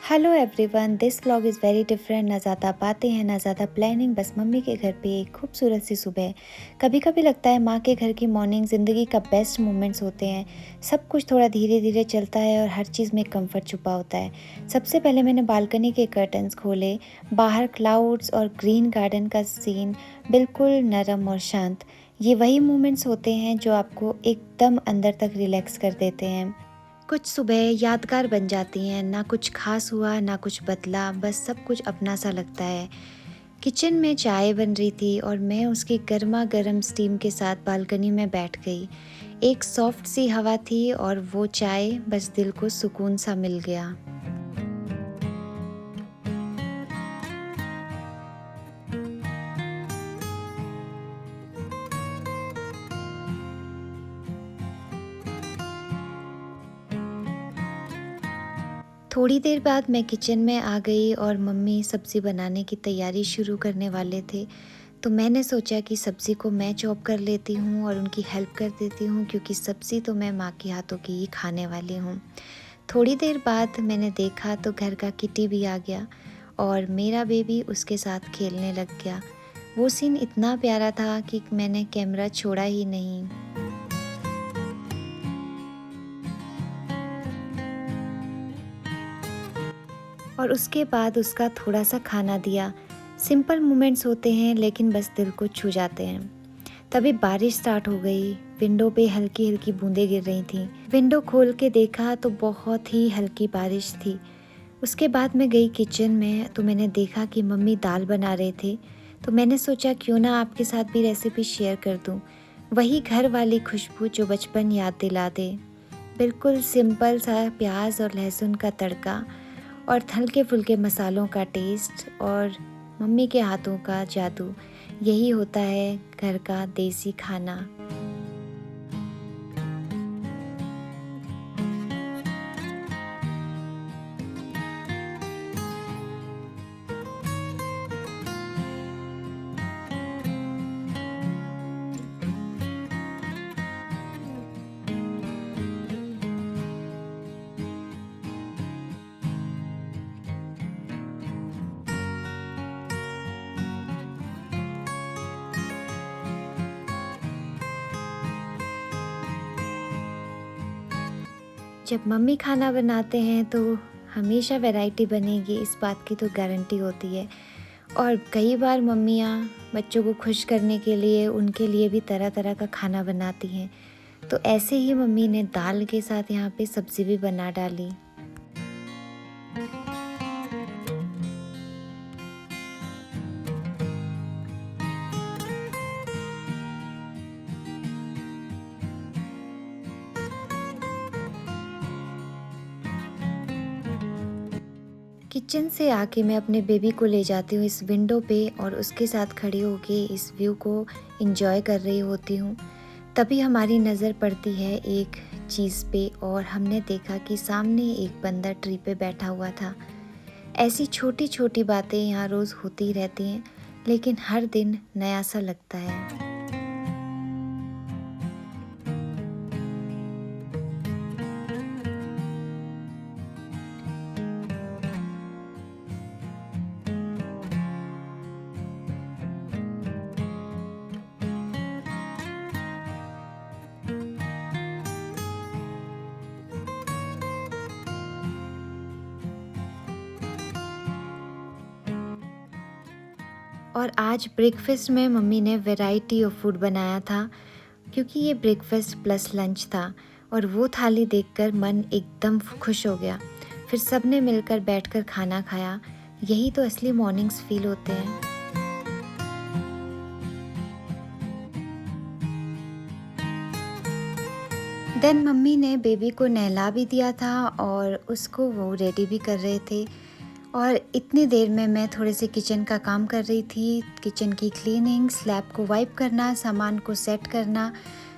Hello everyone, this vlog is very different. ना ज़्यादा बातें हैं ना ज़्यादा प्लानिंग, बस मम्मी के घर पे एक खूबसूरत सी सुबह। कभी कभी लगता है माँ के घर की मॉर्निंग ज़िंदगी का बेस्ट मोमेंट्स होते हैं। सब कुछ थोड़ा धीरे धीरे चलता है और हर चीज़ में कंफर्ट छुपा होता है। सबसे पहले मैंने बालकनी के कर्टन्स खोले। बाहर क्लाउड्स और ग्रीन गार्डन का सीन बिल्कुल नरम और शांत। ये वही मोमेंट्स होते हैं जो आपको एकदम अंदर तक रिलैक्स कर देते हैं। कुछ सुबह यादगार बन जाती हैं, ना कुछ खास हुआ ना कुछ बदला, बस सब कुछ अपना सा लगता है। किचन में चाय बन रही थी और मैं उसकी गर्मा गर्म स्टीम के साथ बालकनी में बैठ गई। एक सॉफ्ट सी हवा थी और वो चाय, बस दिल को सुकून सा मिल गया। थोड़ी देर बाद मैं किचन में आ गई और मम्मी सब्ज़ी बनाने की तैयारी शुरू करने वाले थे। तो मैंने सोचा कि सब्ज़ी को मैं चॉप कर लेती हूँ और उनकी हेल्प कर देती हूँ, क्योंकि सब्ज़ी तो मैं माँ के हाथों की ही खाने वाली हूँ। थोड़ी देर बाद मैंने देखा तो घर का किटी भी आ गया और मेरा बेबी उसके साथ खेलने लग गया। वो सीन इतना प्यारा था कि मैंने कैमरा छोड़ा ही नहीं। और उसके बाद उसका थोड़ा-सा खाना दिया। सिंपल मोमेंट्स होते हैं लेकिन बस दिल को छू जाते हैं। तभी बारिश स्टार्ट हो गई। विंडो पे हल्की-हल्की बूंदें गिर रही थीं। विंडो खोल के देखा तो बहुत ही हल्की बारिश थी। उसके बाद मैं गई किचन में तो मैंने देखा कि मम्मी दाल बना रहे थे। तो मैंने सोचा क्यों ना आपके साथ भी रेसिपी शेयर कर दूँ। वही घर वाली खुशबू जो बचपन याद दिला दे। बिल्कुल सिंपल सा प्याज़ और लहसुन का तड़का और हल्के-फुल्के मसालों का टेस्ट और मम्मी के हाथों का जादू। यही होता है घर का देसी खाना। जब मम्मी खाना बनाते हैं तो हमेशा वैरायटी बनेगी, इस बात की तो गारंटी होती है। और कई बार मम्मियाँ बच्चों को खुश करने के लिए उनके लिए भी तरह-तरह का खाना बनाती हैं। तो ऐसे ही मम्मी ने दाल के साथ यहाँ पे सब्ज़ी भी बना डाली। किचन से आके मैं अपने बेबी को ले जाती हूँ इस विंडो पे और उसके साथ खड़े होके इस व्यू को एंजॉय कर रही होती हूँ। तभी हमारी नज़र पड़ती है एक चीज़ पे और हमने देखा कि सामने एक बंदर ट्री पे बैठा हुआ था। ऐसी छोटी छोटी बातें यहाँ रोज़ होती रहती हैं, लेकिन हर दिन नया सा लगता है। और आज ब्रेकफास्ट में मम्मी ने वैरायटी ऑफ फूड बनाया था, क्योंकि ये ब्रेकफास्ट प्लस लंच था। और वो थाली देखकर मन एकदम खुश हो गया। फिर सबने मिलकर बैठकर खाना खाया। यही तो असली मॉर्निंग्स फील होते हैं। देन मम्मी ने बेबी को नहला भी दिया था और उसको वो रेडी भी कर रहे थे। और इतनी देर में मैं थोड़े से किचन का काम कर रही थी। किचन की क्लीनिंग, स्लैब को वाइप करना, सामान को सेट करना।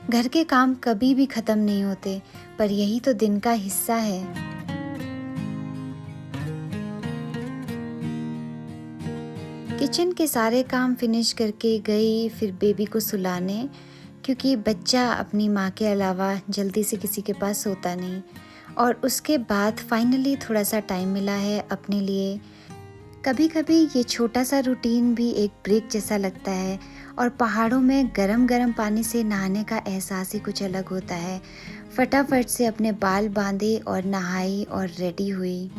घर के काम कभी भी ख़त्म नहीं होते, पर यही तो दिन का हिस्सा है। किचन के सारे काम फिनिश करके गई फिर बेबी को सुलाने, क्योंकि बच्चा अपनी माँ के अलावा जल्दी से किसी के पास सोता नहीं। और उसके बाद फाइनली थोड़ा सा टाइम मिला है अपने लिए। कभी कभी ये छोटा सा रूटीन भी एक ब्रेक जैसा लगता है, और पहाड़ों में गरम गरम पानी से नहाने का एहसास ही कुछ अलग होता है। फटाफट से अपने बाल बांधे और नहाई और रेडी हुई।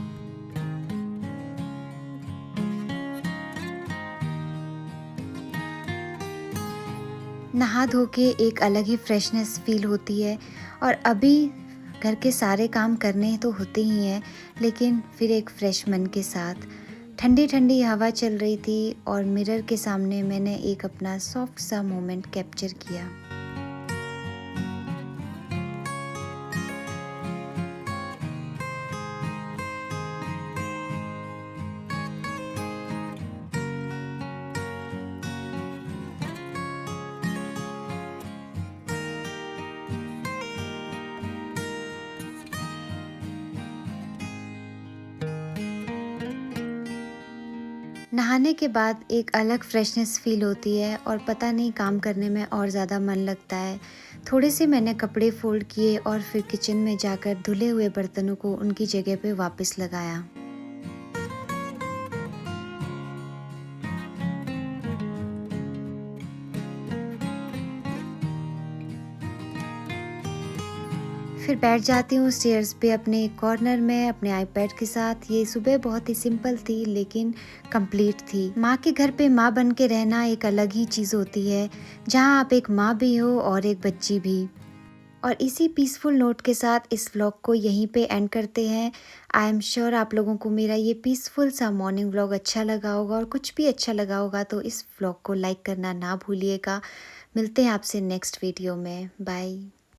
नहा धो के एक अलग ही फ्रेशनेस फील होती है। और अभी घर के सारे काम करने तो होते ही हैं, लेकिन फिर एक फ्रेश मन के साथ। ठंडी ठंडी हवा चल रही थी और मिरर के सामने मैंने एक अपना सॉफ्ट सा मोमेंट कैप्चर किया। नहाने के बाद एक अलग फ्रेशनेस फील होती है और पता नहीं काम करने में और ज़्यादा मन लगता है। थोड़े से मैंने कपड़े फोल्ड किए और फिर किचन में जाकर धुले हुए बर्तनों को उनकी जगह पे वापस लगाया। फिर बैठ जाती हूँ स्टेयर्स पे अपने कॉर्नर में अपने आईपैड के साथ। ये सुबह बहुत ही सिंपल थी लेकिन कंप्लीट थी। माँ के घर पे माँ बन के रहना एक अलग ही चीज़ होती है, जहाँ आप एक माँ भी हो और एक बच्ची भी। और इसी पीसफुल नोट के साथ इस व्लॉग को यहीं पे एंड करते हैं। आई एम श्योर आप लोगों को मेरा ये पीसफुल सा मॉर्निंग व्लॉग अच्छा लगा होगा, और कुछ भी अच्छा लगा होगा तो इस व्लॉग को लाइक करना ना भूलिएगा। मिलते हैं आपसे नेक्स्ट वीडियो में। बाय।